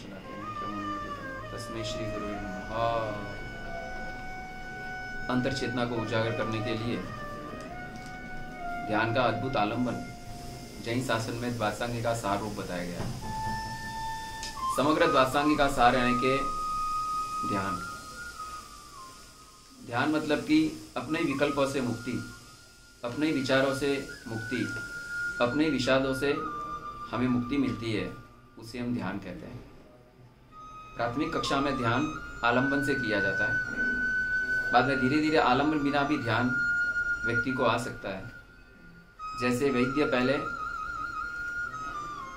चलाते हैं। तस्मै श्री गुरु नमः। अंतर चेतना को उजागर करने के लिए ध्यान का अद्भुत आलंबन जैन शासन में द्वादशांगी का सार रूप बताया गया है। समग्र द्वादशांगी का सार यानी कि ध्यान। ध्यान मतलब कि अपने विकल्पों से मुक्ति, अपने विचारों से मुक्ति, अपने विषादों से हमें मुक्ति मिलती है, उसे हम ध्यान कहते हैं। प्राथमिक कक्षा में ध्यान आलंबन से किया जाता है। बाद में धीरे धीरे आलंबन बिना भी ध्यान व्यक्ति को आ सकता है। जैसे वैद्य पहले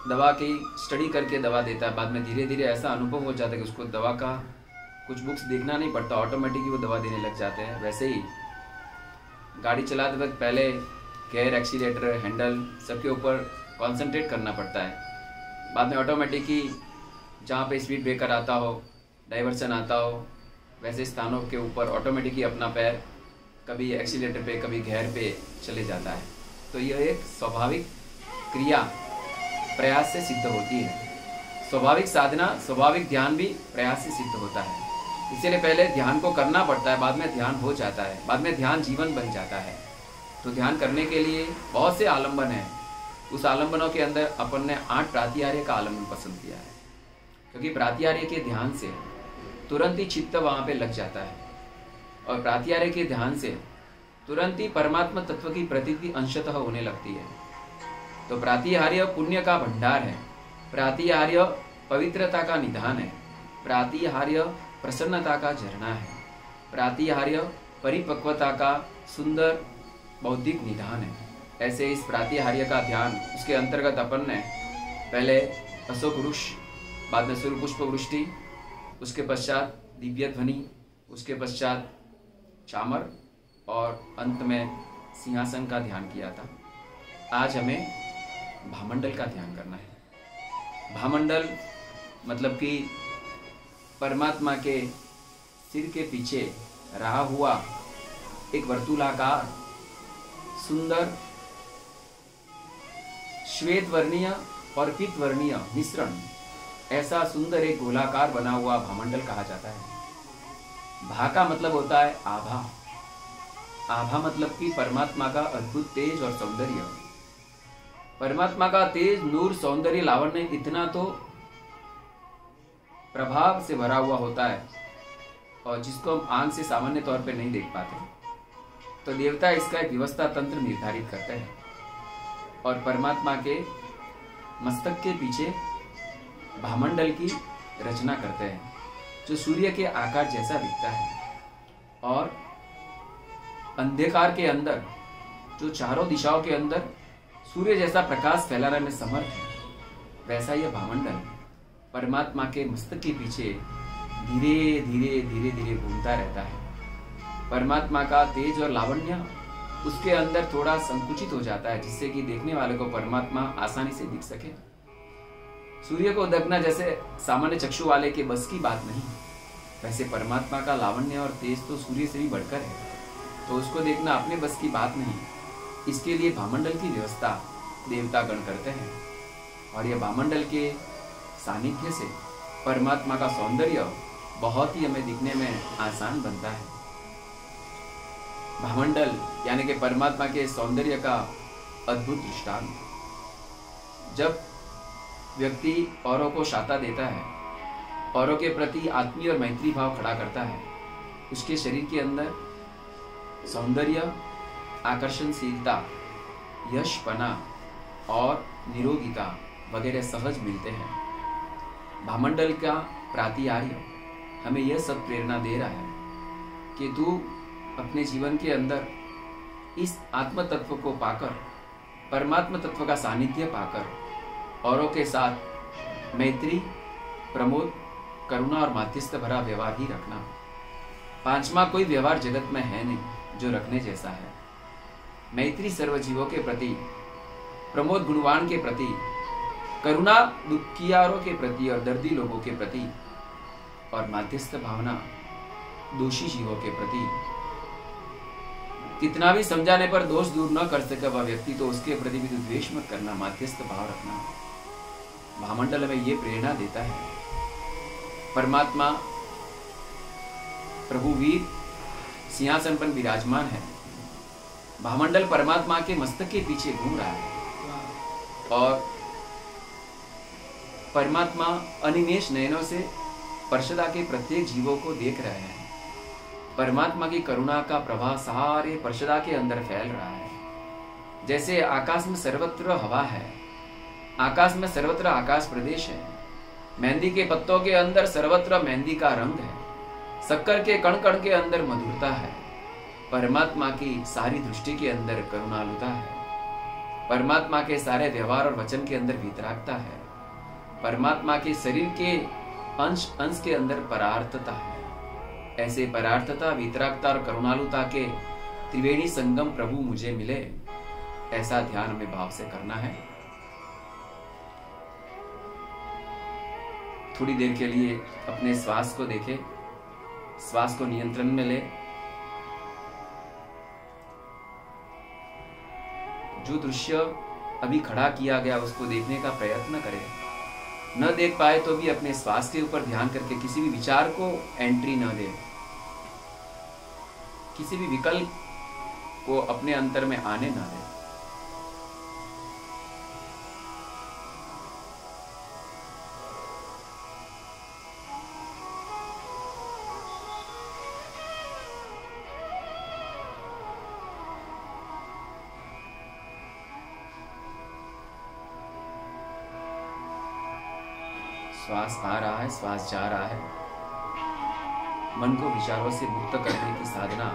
दवा की स्टडी करके दवा देता है, बाद में धीरे धीरे ऐसा अनुभव हो जाता है कि उसको दवा का कुछ बुक्स देखना नहीं पड़ता, ऑटोमेटिकली वो दवा देने लग जाते हैं। वैसे ही गाड़ी चलाते वक्त पहले गियर, एक्सीलेटर, हैंडल सबके ऊपर कंसंट्रेट करना पड़ता है। बाद में ऑटोमेटिकली जहाँ पे स्पीड ब्रेकर आता हो, डाइवर्सन आता हो, वैसे स्थानों के ऊपर ऑटोमेटिकली अपना पैर कभी एक्सीलेटर पे कभी गियर पे चले जाता है। तो यह एक स्वाभाविक क्रिया प्रयास से सिद्ध होती है। स्वाभाविक साधना, स्वाभाविक ध्यान भी प्रयास से सिद्ध होता है। इसीलिए पहले ध्यान को करना पड़ता है, बाद में ध्यान हो जाता है, बाद में ध्यान जीवन बन जाता है। तो ध्यान करने के लिए बहुत से आलंबन हैं। उस आलंबनों के अंदर अपन ने 8 प्रातिहार्य का आलंबन पसंद किया है, क्योंकि प्रातिहार्य के ध्यान से तुरंत ही चित्त वहाँ पे लग जाता है और प्रातिहार्य के ध्यान से तुरंत ही परमात्मा तत्व की प्रतीति अंशतः होने लगती है। तो प्रातिहार्य पुण्य का भंडार है, प्रातिहार्य पवित्रता का निधान है, प्रातिहार्य प्रसन्नता का झरना है, प्रातिहार्य परिपक्वता का सुंदर बौद्धिक निधान है। ऐसे इस प्रातिहार्य का ध्यान, उसके अंतर्गत अपन ने पहले अशोक वृक्ष, बाद में सूर्य पुष्प वृष्टि, उसके पश्चात दिव्य ध्वनि, उसके पश्चात चामर और अंत में सिंहासन का ध्यान किया था। आज हमें भामंडल का ध्यान करना है। भामंडल मतलब कि परमात्मा के सिर के पीछे रहा हुआ एक वर्तुलाकार सुंदर श्वेत वर्णीय और पीत वर्णीय मिश्रण, ऐसा सुंदर एक गोलाकार बना हुआ भामंडल कहा जाता है। भा का मतलब होता है आभा। आभा मतलब कि परमात्मा का अद्भुत तेज और सौंदर्य। परमात्मा का तेज, नूर, सौंदर्य, लावण्य इतना तो प्रभाव से भरा हुआ होता है और जिसको हम आंख से सामान्य तौर पे नहीं देख पाते। तो देवता इसका एक व्यवस्था तंत्र निर्धारित करते हैं और परमात्मा के मस्तक के पीछे भामंडल की रचना करते हैं, जो सूर्य के आकार जैसा दिखता है और अंधकार के अंदर, जो चारों दिशाओं के अंदर सूर्य जैसा प्रकाश फैलाने में समर्थ है। वैसा यह भामंडल परमात्मा के मस्तक के पीछे धीरे धीरे धीरे धीरे घूमता रहता है। परमात्मा का तेज और लावण्य उसके अंदर थोड़ा संकुचित हो जाता है, जिससे कि देखने वाले को परमात्मा आसानी से दिख सके। सूर्य को देखना जैसे सामान्य चक्षु वाले के बस की बात नहीं, वैसे परमात्मा का लावण्य और तेज तो सूर्य से भी बढ़कर है, तो उसको देखना अपने बस की बात नहीं। इसके लिए भामंडल की व्यवस्था देवता गण करते हैं और यह भामंडल के सानिध्य से परमात्मा का सौंदर्य बहुत ही हमें दिखने में आसान बनता है। भामंडल यानी कि परमात्मा के सौंदर्य का अद्भुत दृष्टांत। जब व्यक्ति औरों को शाता देता है, औरों के प्रति आत्मीय और मैत्री भाव खड़ा करता है, उसके शरीर के अंदर सौंदर्य, आकर्षणशीलता, यशपना और निरोगिता वगैरह सहज मिलते हैं। भामंडल का प्रातिहार्य हमें यह सब प्रेरणा दे रहा है कि तू अपने जीवन के अंदर इस आत्म तत्व को पाकर, परमात्मा तत्व का सानिध्य पाकर औरों के साथ मैत्री, प्रमोद, करुणा और माध्यस्थ भरा व्यवहार ही रखना। पांचवा कोई व्यवहार जगत में है नहीं जो रखने जैसा है। मैत्री सर्वजीवों के प्रति, प्रमोद गुणवान के प्रति, करुणा दुखियारों के प्रति और दर्दी लोगों के प्रति, और माध्यस्थ भावना दोषी जीवों के प्रति। कितना भी समझाने पर दोष दूर न कर सके वह व्यक्ति, तो उसके प्रति भी द्वेष मत करना, माध्यस्थ भाव रखना। भामंडल में ये प्रेरणा देता है परमात्मा प्रभु वीर सिंहासन पर विराजमान है। भामंडल परमात्मा के मस्तक के पीछे घूम रहा है और परमात्मा अनिमेष नयनों से पर्षदा के प्रत्येक जीवों को देख रहे हैं। परमात्मा की करुणा का प्रवाह सारे पर्षदा के अंदर फैल रहा है। जैसे आकाश में सर्वत्र हवा है, आकाश में सर्वत्र आकाश प्रदेश है, मेहंदी के पत्तों के अंदर सर्वत्र मेहंदी का रंग है, शक्कर के कण कण के अंदर मधुरता है, परमात्मा की सारी दृष्टि के अंदर करुणालुता है, परमात्मा के सारे व्यवहार और वचन के अंदर वीतरागता है, परमात्मा के शरीर के अंश अंश के अंदर परार्थता है। ऐसे परार्थता, वीतरागता और करुणालुता के त्रिवेणी संगम प्रभु मुझे मिले, ऐसा ध्यान हमें भाव से करना है। थोड़ी देर के लिए अपने श्वास को देखें, श्वास को नियंत्रण में ले। जो दृश्य अभी खड़ा किया गया उसको देखने का प्रयत्न करें। न देख पाए तो भी अपने श्वास के ऊपर ध्यान करके किसी भी विचार को एंट्री न दे, किसी भी विकल्प को अपने अंतर में आने न दे। श्वास आ रहा है, श्वास जा रहा है। मन को विचारों से मुक्त करने की साधना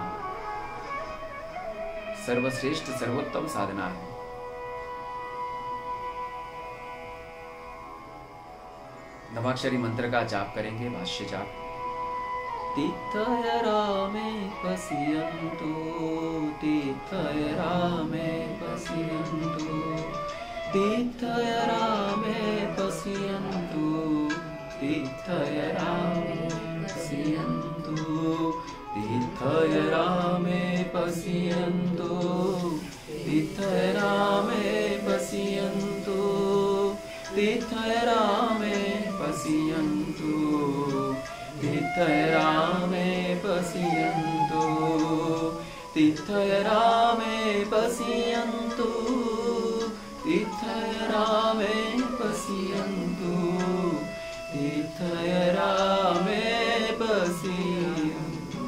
सर्वश्रेष्ठ सर्वोत्तम साधना है। नवाक्षरी मंत्र का जाप करेंगे, भाष्य जाप। तीर्थय रामे पश्यन्तु, तीर्थय रामे पश्यन्तु, तीर्थय रामे पश्यन्तु, तीर्थय रामे पश्यन्तु, तीर्थय रामे पश्यन्तु, तीर्थय रामे पश्यन्तु, तीर्थय रामे पश्यन्तु, तीर्थय रामे पश्यन्तु, तीर्थय रामे पश्यन्तु, तीर्थय रामे पश्यन्तु, तीर्थय रामे पश्यन्तु।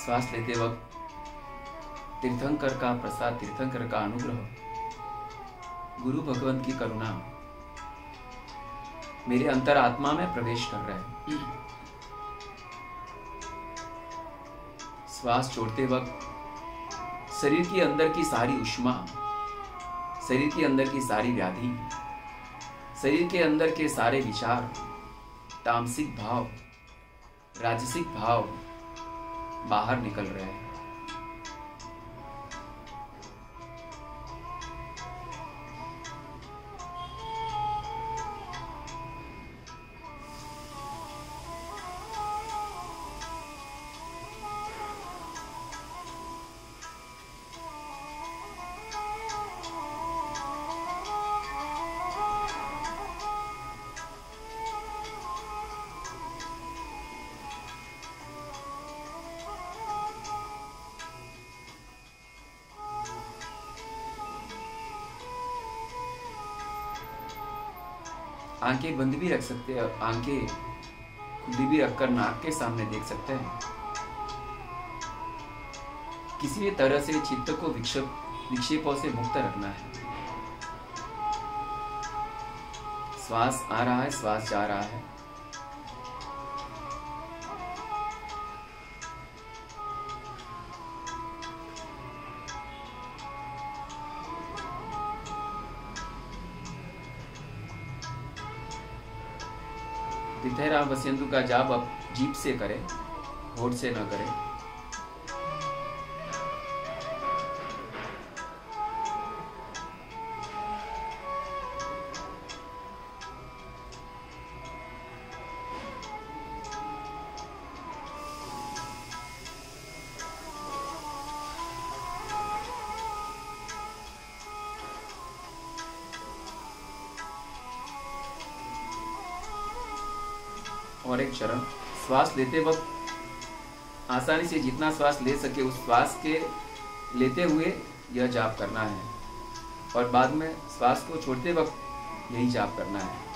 श्वास लेते वक्त तीर्थंकर का प्रसाद, तीर्थंकर का अनुग्रह, गुरु भगवंत की करुणा मेरे अंतर आत्मा में प्रवेश कर रहा है। श्वास छोड़ते वक्त शरीर के अंदर की सारी उष्मा, शरीर के अंदर की सारी व्याधि, शरीर के अंदर के सारे विचार, तामसिक भाव, राजसिक भाव बाहर निकल रहे हैं। आंखें बंद भी रख सकते हैं, आंखें खुली भी रखकर नाक के सामने देख सकते हैं। किसी भी तरह से चित्त को विक्षेपों से मुक्त रखना है। श्वास आ रहा है, श्वास जा रहा है। तीर्थय राम पश्यन्तु का जाप अब जीभ से करें, होठ से न करें। और एक चरण, श्वास लेते वक्त आसानी से जितना श्वास ले सके उस श्वास के लेते हुए यह जाप करना है, और बाद में श्वास को छोड़ते वक्त यही जाप करना है।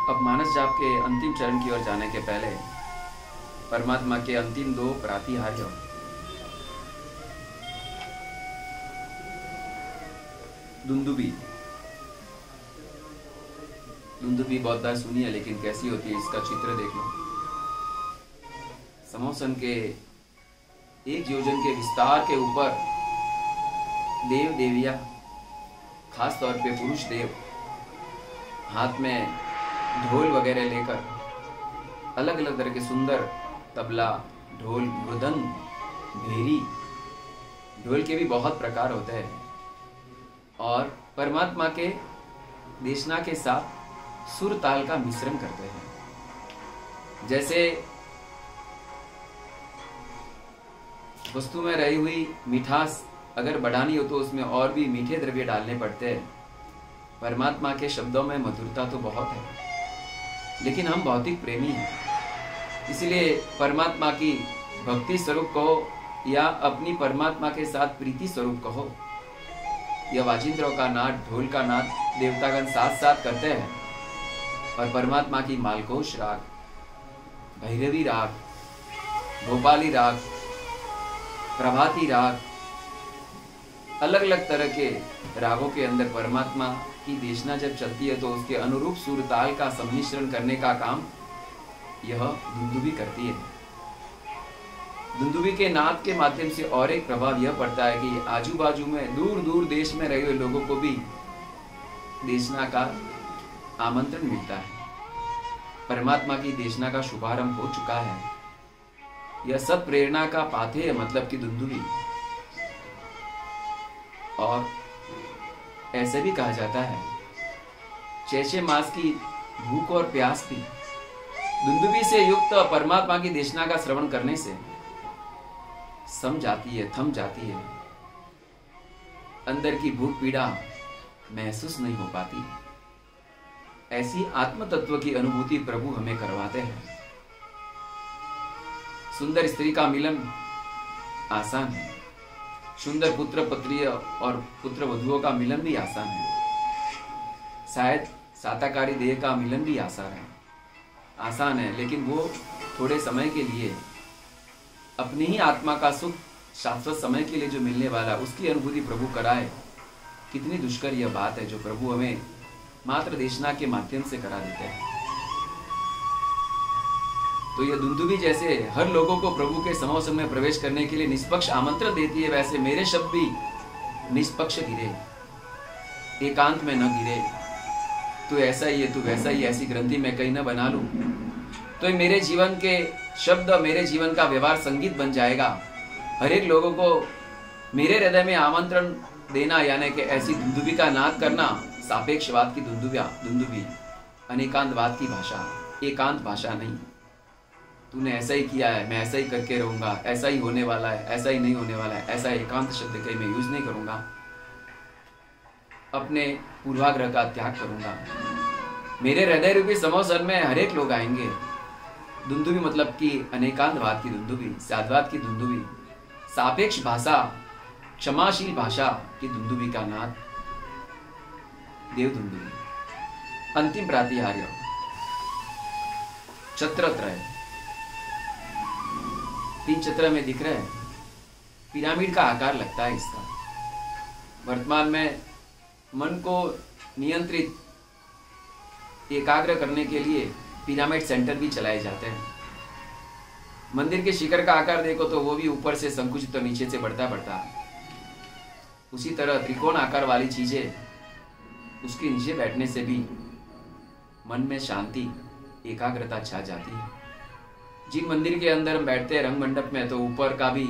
अब मानस जाप के अंतिम चरण की ओर जाने के पहले परमात्मा के अंतिम 2 प्रातिहार्यों दुंदुबी बहुत बार सुनी है, लेकिन कैसी होती है इसका चित्र देख लो। समोसन के 1 योजन के विस्तार के ऊपर देव देविया, खास तौर पे पुरुष देव, हाथ में ढोल वगैरह लेकर अलग अलग तरह के सुंदर तबला, ढोल, मृदंग, भेरी, ढोल के भी बहुत प्रकार होते हैं, और परमात्मा के देशना के साथ सुर ताल का मिश्रण करते हैं। जैसे वस्तु में रही हुई मिठास अगर बढ़ानी हो तो उसमें और भी मीठे द्रव्य डालने पड़ते हैं। परमात्मा के शब्दों में मधुरता तो बहुत है, लेकिन हम भौतिक प्रेमी हैं, इसलिए परमात्मा की भक्ति स्वरूप कहो या अपनी परमात्मा के साथ प्रीति स्वरूप कहो, यह वाजिंत्रों का नाद, ढोल का नाद देवतागण साथ साथ करते हैं, और परमात्मा की मालकोश राग, भैरवी राग, भोपाली राग, प्रभाती राग, अलग अलग तरह के रागों के अंदर परमात्मा की देशना जब चलती है तो उसके अनुरूप सुर ताल का सम्मिश्रण करने का काम यह दुंदुबी करती है। दुंदुबी के नाद के माध्यम से और एक प्रभाव यह पड़ता है कि आजू बाजू में दूर दूर देश में रहे हुए लोगों को भी देशना का आमंत्रण मिलता है। परमात्मा की देशना का शुभारंभ हो चुका है। यह सब प्रेरणा का पाथेय मतलब कि दुंदुबी, और ऐसे भी कहा जाता है 6 मास की भूख और प्यास भी दुंदुबी से युक्त परमात्मा की देशना का श्रवण करने से सम जाती है, थम जाती है। अंदर की भूख पीड़ा महसूस नहीं हो पाती। ऐसी आत्म तत्व की अनुभूति प्रभु हमें करवाते हैं। सुंदर स्त्री का मिलन आसान है, सुंदर पुत्र पत्नी और पुत्र वधुओं का मिलन भी आसान है, शायद साताकारी देह का मिलन भी आसान है, लेकिन वो थोड़े समय के लिए, अपनी ही आत्मा का सुख शाश्वत समय के लिए जो मिलने वाला उसकी अनुभूति प्रभु कराए। कितनी दुष्कर यह बात है जो प्रभु हमें मात्र देशना के माध्यम से करा देते हैं। तो यह दुंदुबी जैसे हर लोगों को प्रभु के समोसन में प्रवेश करने के लिए निष्पक्ष आमंत्रण देती है, वैसे मेरे शब्द भी निष्पक्ष गिरे, एकांत में न गिरे। तू ऐसा ही है, तू वैसा ही, ऐसी ग्रंथि मैं कहीं न बना लूं तो मेरे जीवन के शब्द, मेरे जीवन का व्यवहार संगीत बन जाएगा। हर एक लोगों को मेरे हृदय में आमंत्रण देना, यानी कि ऐसी दुंदुबी का नाद करना। सापेक्षवाद की दुंदुबी, अनेकांतवाद की भाषा, एकांत भाषा नहीं। तूने ऐसा ही किया है, मैं ऐसा ही करके रहूंगा, ऐसा ही होने वाला है, ऐसा ही नहीं होने वाला है, ऐसा एकांत शब्द कहीं मैं यूज नहीं करूंगा। अपने पूर्वाग्रह का त्याग करूंगा। मेरे हृदय रूपी समोसन में हर एक लोग आएंगे। दुंदुबी मतलब कि अनेकांतवाद की दुंदुबी, साधवाद की दुंदुबी, सापेक्ष भाषा, क्षमाशील भाषा की दुंदुबी का नाद, देव दुंदुबी। अंतिम प्रातिहार्य छत्रत्रय, 3 छत्र में दिख रहे हैं, पिरामिड का आकार लगता है इसका। वर्तमान में मन को नियंत्रित एकाग्र करने के लिए पिरामिड सेंटर भी चलाए जाते हैं। मंदिर के शिखर का आकार देखो तो वो भी ऊपर से संकुचित और नीचे से बढ़ता बढ़ता, उसी तरह त्रिकोण आकार वाली चीजें, उसके नीचे बैठने से भी मन में शांति एकाग्रता छा जाती है। जिन मंदिर के अंदर हम बैठते हैं रंग मंडप में, तो ऊपर का भी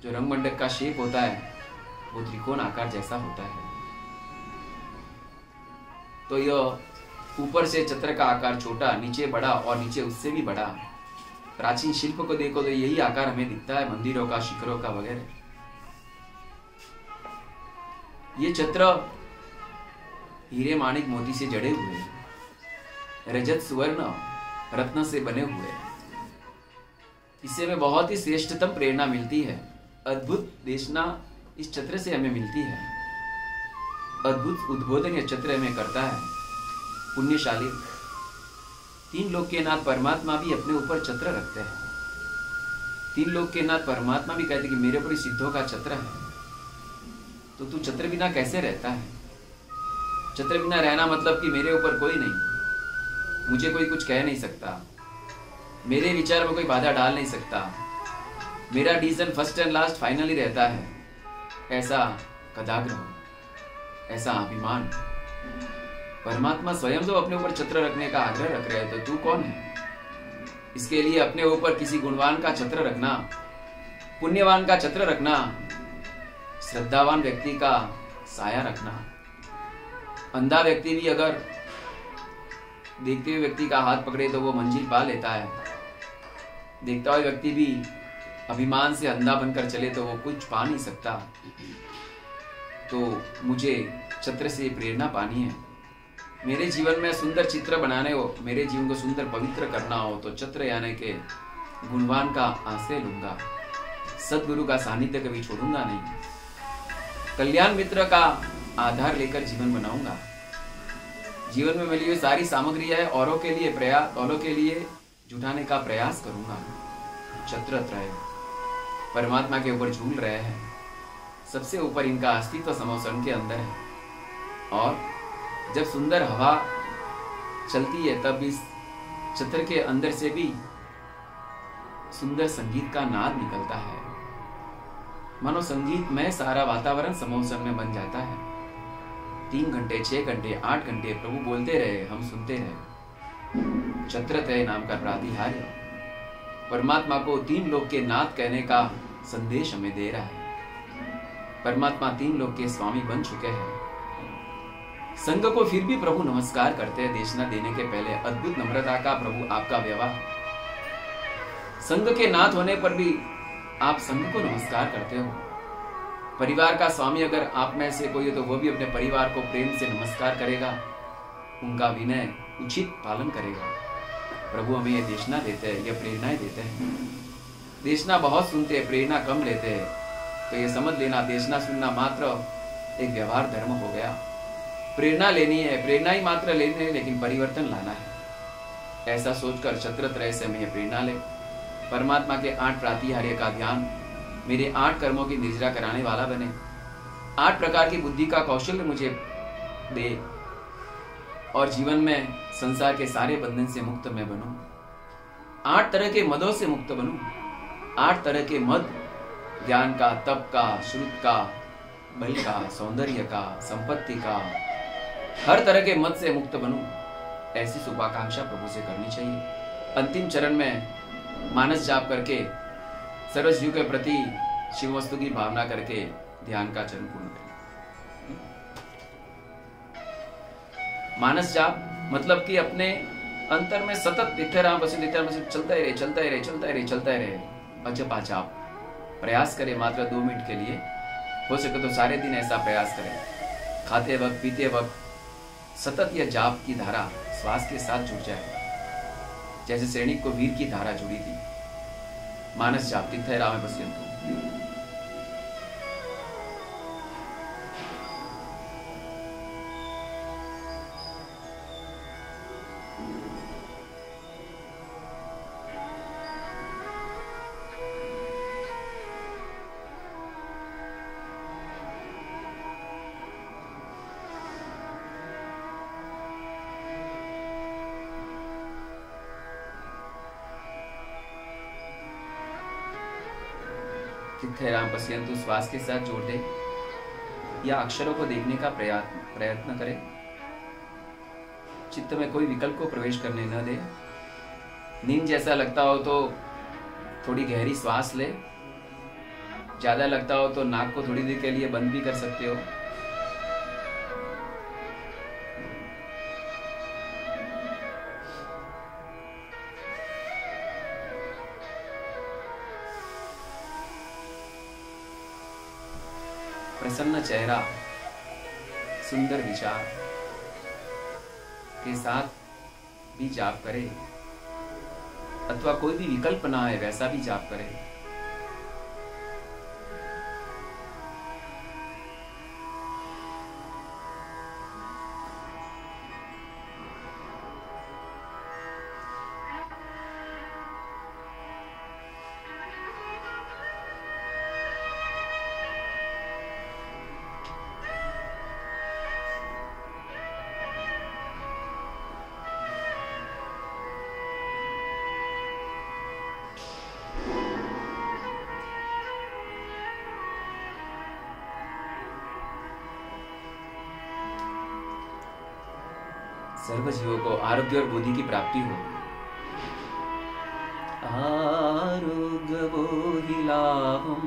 जो रंग मंडप का शेप होता है वो त्रिकोण आकार जैसा होता है। तो यह ऊपर से चक्र का आकार छोटा, नीचे बड़ा और नीचे उससे भी बड़ा। प्राचीन शिल्प को देखो तो यही आकार हमें दिखता है, मंदिरों का, शिखरों का वगैरह। ये छत्र हीरे माणिक मोती से जड़े हुए, रजत सुवर्ण रत्न से बने हुए। इससे हमें बहुत ही श्रेष्ठतम प्रेरणा मिलती है। अद्भुत देशना इस छत्र से हमें मिलती है। अद्भुत उद्बोधन यह छत्र हमें करता है। पुण्यशाली तीन लोक के नाथ परमात्मा भी अपने ऊपर छत्र रखते हैं। तीन लोक के नाथ परमात्मा भी कहते कि मेरे ऊपर सिद्धों का छत्र है। तो तू छत्र बिना कैसे रहता है? छत्र बिना रहना मतलब कि मेरे ऊपर कोई नहीं, मुझे कोई कुछ कह नहीं सकता, मेरे विचार में कोई बाधा डाल नहीं सकता, मेरा decision first and last finally रहता है। ऐसा कदाग्रह, ऐसा अभिमान। परमात्मा स्वयं जो अपने ऊपर छत्र रखने का आग्रह रख रहे हैं, तो तू कौन है? इसके लिए अपने ऊपर किसी गुणवान का छत्र रखना, पुण्यवान का छत्र रखना, श्रद्धावान व्यक्ति का साया रखना। अंधा व्यक्ति भी अगर देखते हुए व्यक्ति का हाथ पकड़े तो वो मंजिल पा लेता है। देखता हुआ व्यक्ति भी अभिमान से अंधा बनकर चले तो वो कुछ पा नहीं सकता। तो मुझे छत्र से प्रेरणा पानी है। मेरे जीवन में सुंदर चित्र बनाने हो, मेरे जीवन को सुंदर पवित्र करना हो, तो छत्र यानी के गुणवान का आश्रय लूंगा, सदगुरु का सानिध्य कभी छोड़ूंगा नहीं, कल्याण मित्र का आधार लेकर जीवन बनाऊंगा। जीवन में मिली हुई सारी सामग्री है औरों के लिए प्रयास, औरों के लिए जुटाने का प्रयास करूंगा। छत्रत्रय परमात्मा के ऊपर झूल रहे हैं, सबसे ऊपर इनका अस्तित्व समोसन के अंदर है। और जब सुंदर हवा चलती है तब इस छत्र के अंदर से भी सुंदर संगीत का नाद निकलता है। मानो संगीत में सारा वातावरण समोसन में बन जाता है। 3 घंटे, 6 घंटे, 8 घंटे प्रभु बोलते रहे, हम सुनते रहे। छत्रत्रय नाम का प्रातिहार्य परमात्मा को तीन लोक के नाथ कहने का संदेश हमें दे रहा है। परमात्मा तीन लोक के स्वामी बन चुके हैं। संघ को फिर भी प्रभु नमस्कार करते हैं देशना देने के पहले। अद्भुत नम्रता का प्रभु आपका व्यवहार। संघ के नाथ होने पर भी आप संघ को नमस्कार करते हो। परिवार का स्वामी अगर आप में से कोई हो तो वो भी अपने परिवार को प्रेम से नमस्कार करेगा, उनका विनय उचित पालन करेगा। प्रभु हमें ये देशना देते हैं, ये प्रेरणाएं देते हैं। देशना बहुत सुनते हैं, प्रेरणा कम लेते हैं। तो ये समझ लेना, देशना सुनना मात्र एक व्यवहार धर्म हो गया। प्रेरणा लेनी है, प्रेरणा ही मात्र लेनी है, लेकिन परिवर्तन लाना है। ऐसा सोचकर छत्रत्रय से हमें प्रेरणा ले। परमात्मा के 8 प्रातिहार्य का ध्यान मेरे 8 कर्मों की निर्जरा कराने वाला बने। 8 प्रकार की बुद्धि का कौशल्य मुझे दे और जीवन में संसार के सारे बंधन से मुक्त मैं बनूं। 8 तरह के मदों से मुक्त बनूं। 8 तरह के मद, ज्ञान का, तप का, श्रुत का, बल का, सौंदर्य का, संपत्ति का, हर तरह के मद से मुक्त बनूं। ऐसी शुभाकांक्षा प्रभु से करनी चाहिए। अंतिम चरण में मानस जाप करके सर्व जीव के प्रति शिव वस्तु की भावना करके ध्यान का चरण पूर्ण करें। मानस जाप मतलब कि अपने अंतर में सतत चलता ही रहे, चलता ही रहे, चलता ही रहे, चलता ही रहे। अजपा जाप प्रयास करें मात्र 2 मिनट के लिए। हो सके तो सारे दिन ऐसा प्रयास करें। खाते वक्त, पीते वक्त सतत यह जाप की धारा श्वास के साथ जुड़ जाए, जैसे सैनिक को वीर की धारा जुड़ी थी। मानस जाप तिथय राम पश्यन्तु। स्थित्यराम पश्यन्तु श्वास के साथ जोड़ दे या अक्षरों को देखने का प्रयत्न करे। चित्त में कोई विकल्प को प्रवेश करने न दे। नींद जैसा लगता हो तो थोड़ी गहरी श्वास ले। ज्यादा लगता हो तो नाक को थोड़ी देर के लिए बंद भी कर सकते हो। प्रसन्न चेहरा, सुंदर विचार के साथ भी जाप करे अथवा कोई भी विकल्प ना है वैसा भी जाप करे। सर्व जीवों को आरोग्य और बुद्धि की प्राप्ति हो। आरोग्य बोधि लाभम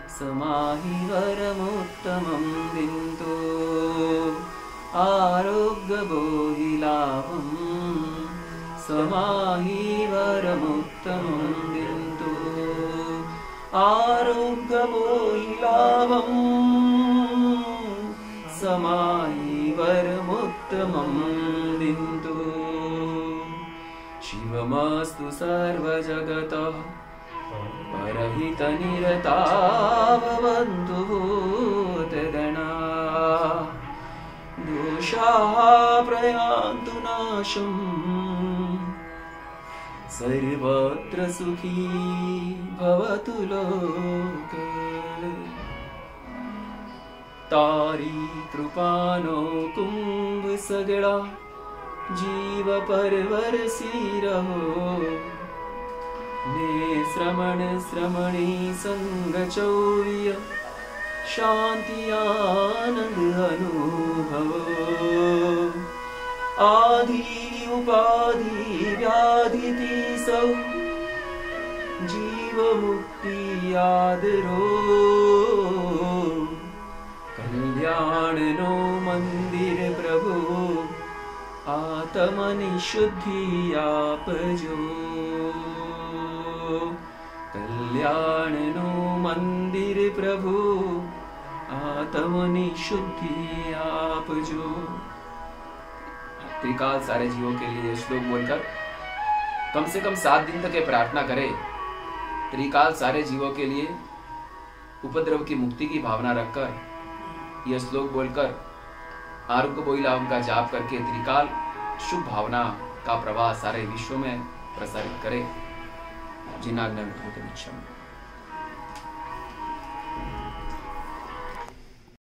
समाहि वरमुत्तमं बिंदु। आरोग्य बोधि लाभम समाहि वरमुत्तमं बिंदु। आरोग्य बोधि लाभम समाहि वरमुत्तमं बिंदु। शिवमस्तु सर्वजगतः परहितनिरता भवन्तु भूतगणा। दोषाः प्रयान्तु नाशम् सर्वत्र सुखी भवतु लोकः। तारी कृपानो कुंभ सगड़ा जीव परवर सी रहो। ने श्रमण श्रमणी संग चौर्य शांति आनंद अनुभवो। आदि उपाधि व्याधि तीसौ जीव मुक्ति आदरो। कल्याण नो मंदिर प्रभु आत्मनि शुद्धि आपजो। कल्याण नो मंदिर प्रभु आत्मनि शुद्धि आपजो। त्रिकाल सारे जीवों के लिए श्लोक बोलकर कम से कम 7 दिन तक ये प्रार्थना करें। त्रिकाल सारे जीवों के लिए उपद्रव की मुक्ति की भावना रखकर यह श्लोक बोलकर आरोग्य बोधि लाभ का जाप करके त्रिकाल शुभ भावना का प्रवाह सारे विश्व में प्रसारित करे। जिनाग्न विभूतिमिच्छम्।